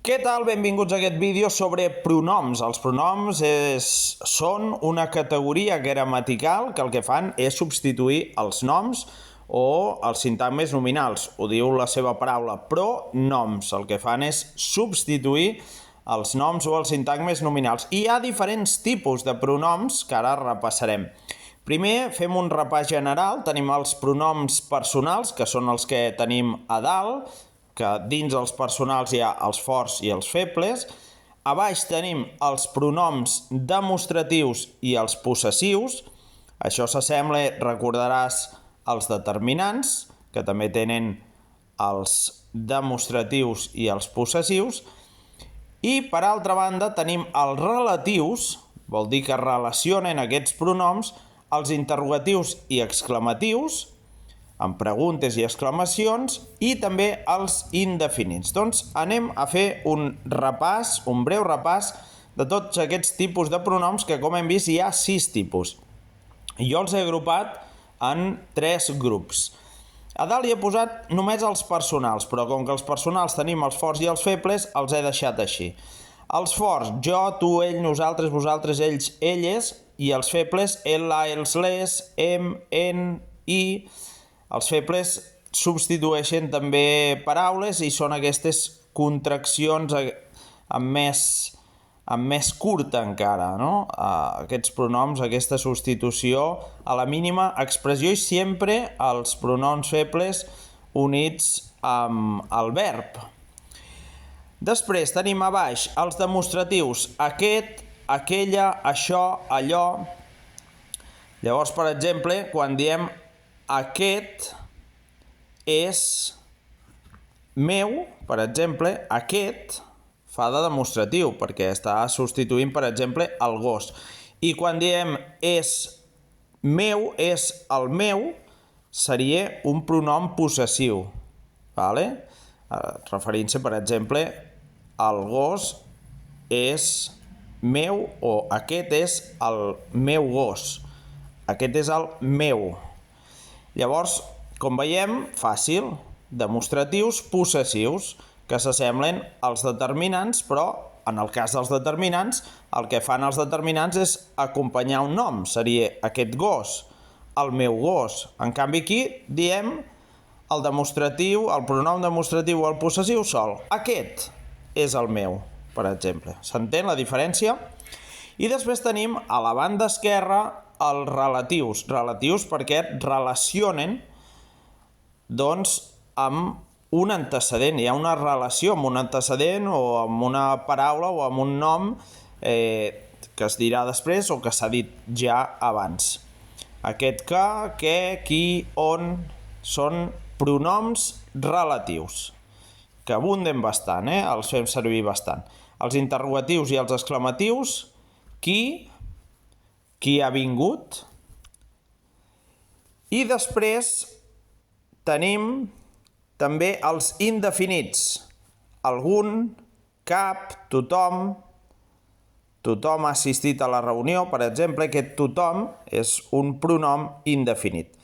Què tal? Benvinguts a aquest vídeo sobre pronoms. Els pronoms són una categoria gramatical que el que fan és substituir els noms o els sintagmes nominals. Ho diu la seva paraula, pronoms. El que fan és substituir els noms o els sintagmes nominals. I hi ha diferents tipus de pronoms que ara repassarem. Primer fem un repàs general. Tenim els pronoms personals, que són els que tenim a dalt, que dins els personals hi ha els forts i els febles. A baix tenim els pronoms demostratius i els possessius. Això s'assembla, recordaràs, als determinants, que també tenen els demostratius i els possessius. I, per altra banda, tenim els relatius, vol dir que relacionen aquests pronoms, els interrogatius i exclamatius, amb preguntes i exclamacions, i també els indefinits. Doncs anem a fer un breu repàs de tots aquests tipus de pronoms, que com hem vist hi ha 6 tipus. Jo els he agrupat en 3 grups. A dalt hi he posat només els personals, però com que els personals tenim els forts i els febles, els he deixat així. Els forts, jo, tu, ell, nosaltres, vosaltres, ells, elles, i els febles, el, la, els, les, em, en, i. Els febles substitueixen també paraules i són aquestes contraccions amb més curta encara, no? Aquests pronoms, aquesta substitució a la mínima expressió, i sempre els pronoms febles units amb el verb. Després tenim a baix els demostratius, aquest, aquella, això, allò. Llavors, per exemple, quan diem aquest és meu, per exemple, aquest fa de demostratiu, perquè està substituint, per exemple, el gos. I quan diem és meu, és el meu, seria un pronom possessiu, vale? Referint-se, per exemple, el gos és meu, o aquest és el meu gos. Aquest és el meu. Llavors, com veiem, fàcil, demostratius possessius, que s'assemblen als determinants, però en el cas dels determinants, el que fan els determinants és acompanyar un nom. Seria aquest gos, el meu gos. En canvi, aquí diem el demostratiu, el pronom demostratiu o el possessiu sol. Aquest és el meu, per exemple. S'entén la diferència? I després tenim a la banda esquerra els relatius. Relatius perquè relacionen, doncs, amb un antecedent. Hi ha una relació amb un antecedent o amb una paraula o amb un nom que es dirà després o que s'ha dit ja abans. Aquest que, què, qui, on, són pronoms relatius, que abunden bastant, els fem servir bastant. Els interrogatius i els exclamatius, qui ha vingut. I després tenim també els indefinits. Algun, cap, tothom. Tothom ha assistit a la reunió, per exemple. Aquest tothom és un pronom indefinit.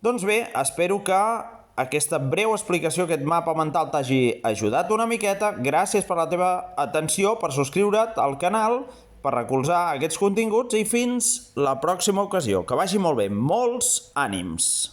Doncs bé, espero que aquesta breu explicació, aquest mapa mental, t'hagi ajudat una miqueta. Gràcies per la teva atenció, per subscriure't al canal, per recolzar aquests continguts, i fins la pròxima ocasió. Que vagi molt bé. Molts ànims!